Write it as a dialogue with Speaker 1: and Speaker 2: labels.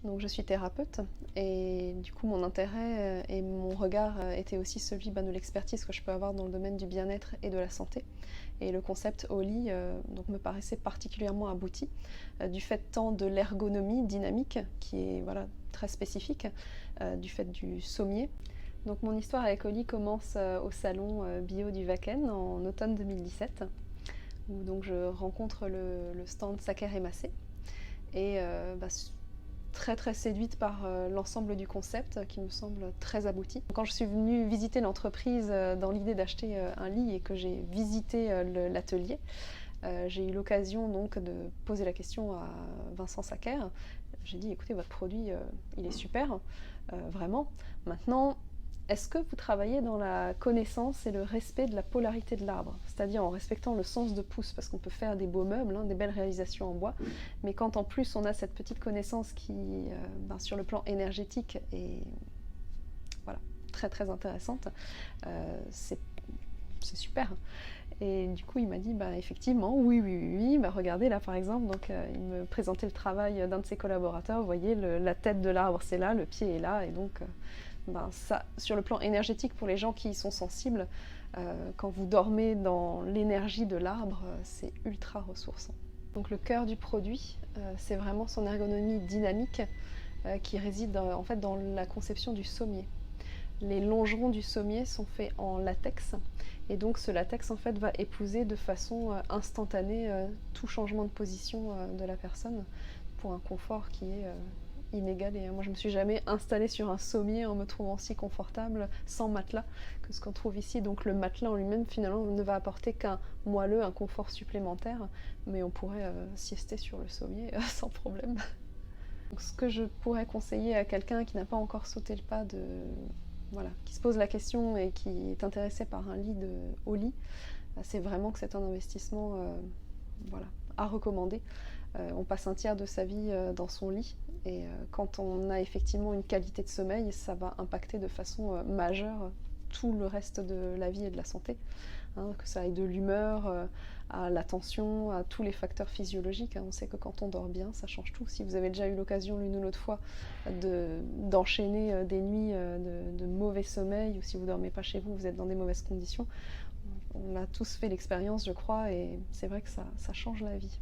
Speaker 1: Donc je suis thérapeute et du coup mon intérêt et mon regard était aussi celui de l'expertise que je peux avoir dans le domaine du bien-être et de la santé. Et le concept Oli donc me paraissait particulièrement abouti du fait tant de l'ergonomie dynamique qui est voilà, très spécifique, du fait du sommier. Donc mon histoire avec Oli commence au salon bio du Wacken en automne 2017 où donc je rencontre le stand Saker et Massé et très très séduite par l'ensemble du concept qui me semble très abouti. Quand je suis venue visiter l'entreprise dans l'idée d'acheter un lit et que j'ai visité l'atelier, j'ai eu l'occasion donc de poser la question à Vincent Sacker. J'ai dit écoutez, votre produit il est super, vraiment. Maintenant, est-ce que vous travaillez dans la connaissance et le respect de la polarité de l'arbre? C'est-à-dire en respectant le sens de pouce, parce qu'on peut faire des beaux meubles, des belles réalisations en bois, mais quand en plus on a cette petite connaissance qui, sur le plan énergétique, est voilà, très très intéressante, c'est super. Et du coup, il m'a dit, effectivement, oui, oui, oui, oui. Regardez là, par exemple, donc il me présentait le travail d'un de ses collaborateurs. Vous voyez, la tête de l'arbre, c'est là, le pied est là, et donc, ça, sur le plan énergétique, pour les gens qui y sont sensibles, quand vous dormez dans l'énergie de l'arbre, c'est ultra ressourçant. Donc le cœur du produit, c'est vraiment son ergonomie dynamique qui réside en fait dans la conception du sommier. Les longerons du sommier sont faits en latex et donc ce latex en fait va épouser de façon instantanée tout changement de position de la personne pour un confort qui est inégalé. Moi je me suis jamais installée sur un sommier en me trouvant si confortable sans matelas que ce qu'on trouve ici. Donc le matelas en lui-même finalement ne va apporter qu'un moelleux, un confort supplémentaire, mais on pourrait siester sur le sommier sans problème. Donc, ce que je pourrais conseiller à quelqu'un qui n'a pas encore sauté le pas voilà, qui se pose la question et qui est intéressé par un lit au lit, c'est vraiment que c'est un investissement voilà, à recommander. On passe un tiers de sa vie dans son lit et quand on a effectivement une qualité de sommeil, ça va impacter de façon majeure tout le reste de la vie et de la santé. Que ça aille de l'humeur à l'attention, à tous les facteurs physiologiques. On sait que quand on dort bien, ça change tout. Si vous avez déjà eu l'occasion l'une ou l'autre fois d'enchaîner des nuits de mauvais sommeil, ou si vous ne dormez pas chez vous, vous êtes dans des mauvaises conditions, on a tous fait l'expérience, je crois, et c'est vrai que ça change la vie.